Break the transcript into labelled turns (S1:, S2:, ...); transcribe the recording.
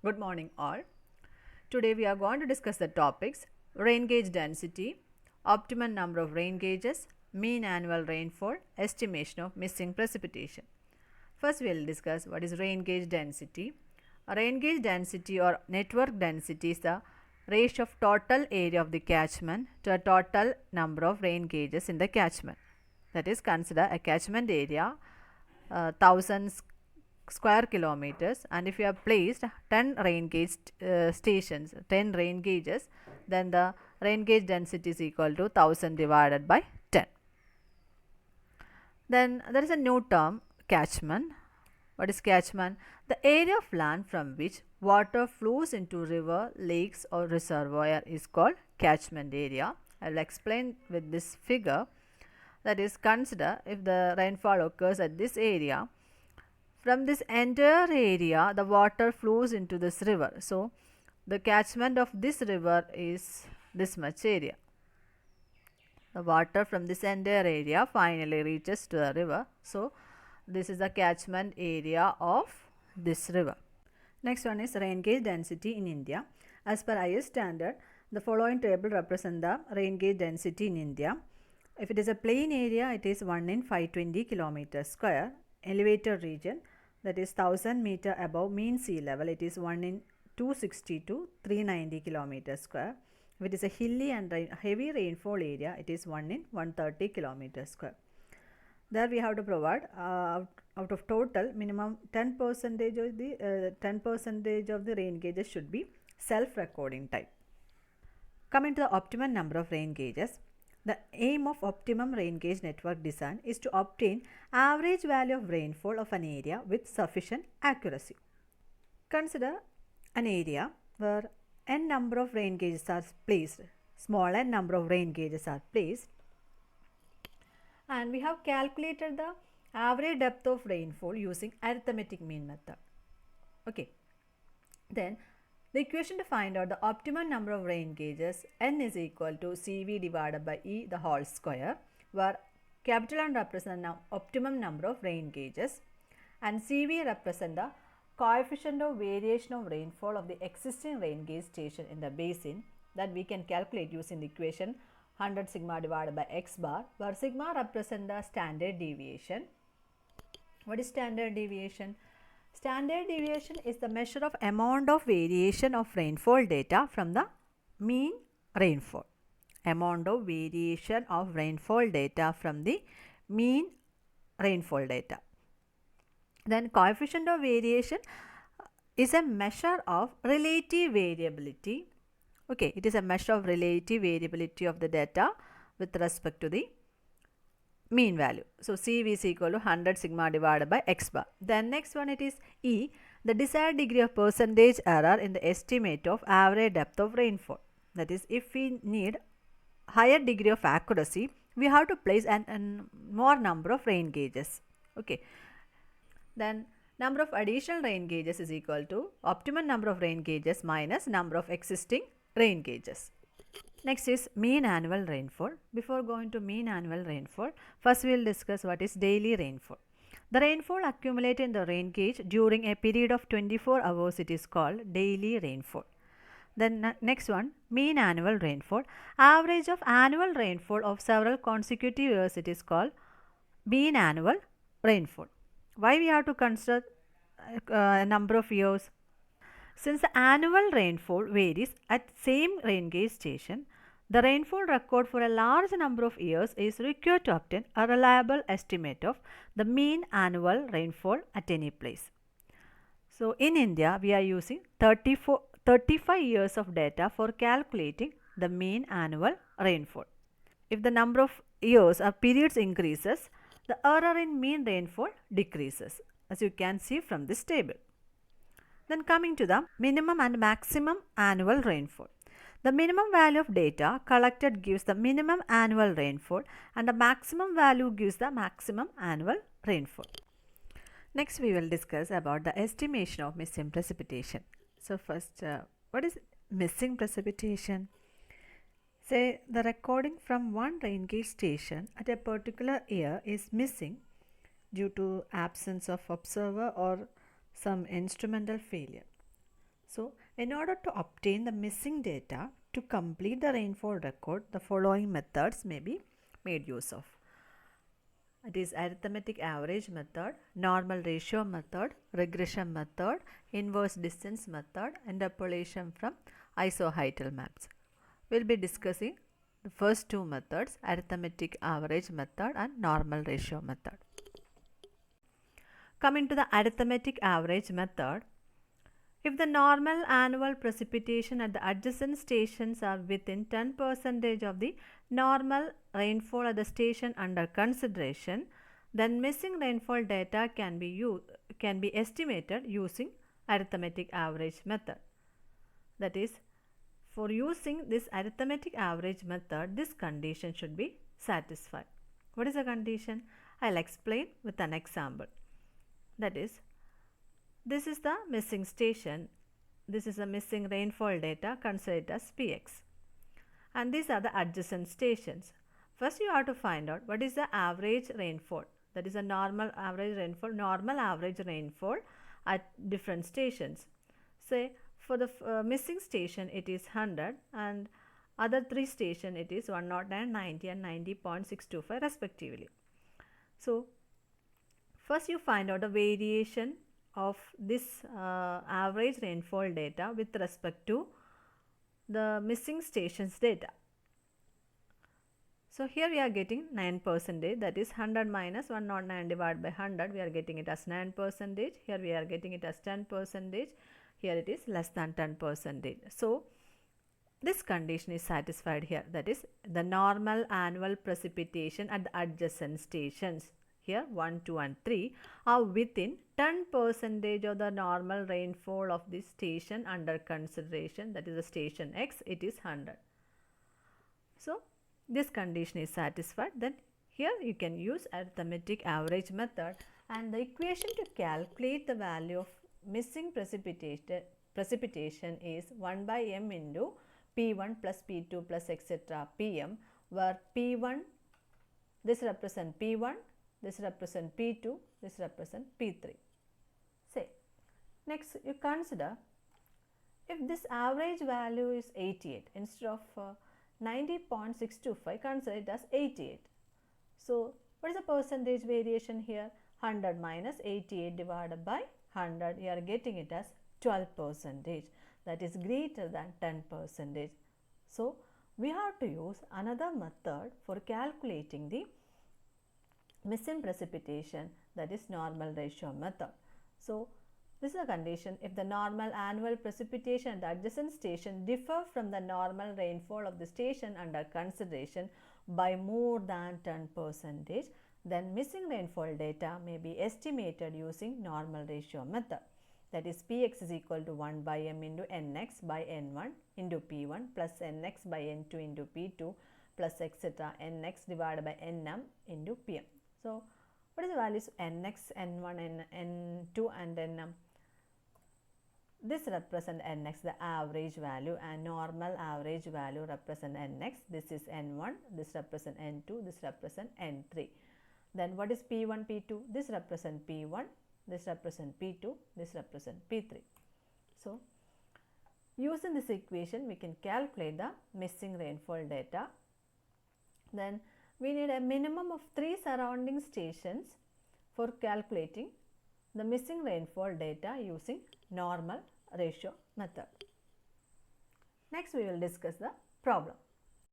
S1: Good morning all. Today we are going to discuss the topics rain gauge density, optimum number of rain gauges, mean annual rainfall, estimation of missing precipitation. First we will discuss what is rain gauge density. A rain gauge density or network density is the ratio of total area of the catchment to a total number of rain gauges in the catchment. That is, consider a catchment area 1000 square kilometers, and if you have placed 10 rain gauge stations, 10 rain gauges, then the rain gauge density is equal to 1000 divided by 10. Then there is a new term, catchment. What is catchment? The area of land from which water flows into river, lakes or reservoir is called catchment area. I will explain with this figure. That is, consider if the rainfall occurs at this area, from this entire area the water flows into this river. So the catchment of this river is this much area. The water from this entire area finally reaches to the river. So this is the catchment area of this river. Next one is rain gauge density in India. As per IS standard, the following table represent the rain gauge density in India. If it is a plain area, it is 1 in 520 kilometers square. Elevated region, that is 1000 meter above mean sea level, it is 1 in 260 to 390 kilometers square. If it is a hilly and heavy rainfall area, it is 1 in 130 kilometers square. There we have to provide out of total minimum 10% of the 10% of the rain gauges should be self-recording type. Coming to the optimum number of rain gauges, the aim of optimum rain gauge network design is to obtain average value of rainfall of an area with sufficient accuracy. Consider an area where n number of rain gauges are placed, small n number of rain gauges are placed, and we have calculated the average depth of rainfall using arithmetic mean method. Okay. Then the equation to find out the optimum number of rain gauges, n is equal to Cv divided by E the whole square, where capital N represent the optimum number of rain gauges and Cv represent the coefficient of variation of rainfall of the existing rain gauge station in the basin, that we can calculate using the equation 100 sigma divided by x bar, where sigma represent the standard deviation. What is standard deviation? Standard deviation is the measure of amount of variation of rainfall data from the mean rainfall. Amount of variation of rainfall data from the mean rainfall data. Then coefficient of variation is a measure of relative variability. Okay, it is a measure of relative variability of the data with respect to the mean value. So Cv is equal to 100 sigma divided by x bar. Then next one, it is E, the desired degree of percentage error in the estimate of average depth of rainfall. That is, if we need higher degree of accuracy, we have to place an more number of rain gauges. Okay. Then number of additional rain gauges is equal to optimum number of rain gauges minus number of existing rain gauges. Next is mean annual rainfall. Before going to mean annual rainfall, first we will discuss what is daily rainfall. The rainfall accumulated in the rain gauge during a period of 24 hours, it is called daily rainfall. Then next one, mean annual rainfall. Average of annual rainfall of several consecutive years, it is called mean annual rainfall. Why we have to consider a number of years? Since the annual rainfall varies at same rain gauge station, the rainfall record for a large number of years is required to obtain a reliable estimate of the mean annual rainfall at any place. So in India, we are using 35 years of data for calculating the mean annual rainfall. If the number of years or periods increases, the error in mean rainfall decreases, as you can see from this table. Then coming to the minimum and maximum annual rainfall. The minimum value of data collected gives the minimum annual rainfall and the maximum value gives the maximum annual rainfall. Next we will discuss about the estimation of missing precipitation. So first, what is missing precipitation? Say the recording from one rain gauge station at a particular year is missing due to absence of observer or some instrumental failure. So, in order to obtain the missing data to complete the rainfall record, the following methods may be made use of. It is arithmetic average method, normal ratio method, regression method, inverse distance method, interpolation from isohydral maps. We will be discussing the first two methods, arithmetic average method and normal ratio method. Coming to the arithmetic average method, if the normal annual precipitation at the adjacent stations are within 10% of the normal rainfall at the station under consideration, then missing rainfall data can be estimated using arithmetic average method. That is, for using this arithmetic average method, this condition should be satisfied. What is the condition? I'll explain with an example. That is, this is the missing station. This is the missing rainfall data. Consider it as Px. And these are the adjacent stations. First, you have to find out what is the average rainfall. That is a normal average rainfall at different stations. Say for the missing station it is 100 and other three stations it is 109, 90 and 90.625 respectively. So, first you find out the variation of this average rainfall data with respect to the missing stations data. So, here we are getting 9%, that is 100 minus 109 divided by 100, we are getting it as 9%, here we are getting it as 10%, here it is less than 10%. So, this condition is satisfied here, that is the normal annual precipitation at the adjacent stations, here 1, 2 and 3 are within 10% of the normal rainfall of this station under consideration, that is the station X, it is 100. So, this condition is satisfied, then here you can use arithmetic average method, and the equation to calculate the value of missing precipitation is 1 by m into P1 plus P2 plus etc. Pm, where P1, this represent P1, this represent P2, this represent P3. Say, next you consider if this average value is 88 instead of 90.625, consider it as 88. So, what is the percentage variation here? 100 minus 88 divided by 100, you are getting it as 12%, that is greater than 10%. So, we have to use another method for calculating the missing precipitation, that is normal ratio method. So, this is a condition if the normal annual precipitation at the adjacent station differ from the normal rainfall of the station under consideration by more than 10%, then missing rainfall data may be estimated using normal ratio method. That is Px is equal to 1 by m into nx by n1 into P1 plus nx by n2 into P2 plus etc. nx divided by nm into Pm. So, what is the values of nx, n1, n2 and nm? This represent nx, the average value, and normal average value represent nx. This is n1, this represent n2, this represent n3. Then what is P1, P2? This represent P1, this represent P2, this represent P3. So, using this equation we can calculate the missing rainfall data. Then we need a minimum of 3 surrounding stations for calculating the missing rainfall data using normal ratio method. Next we will discuss the problem.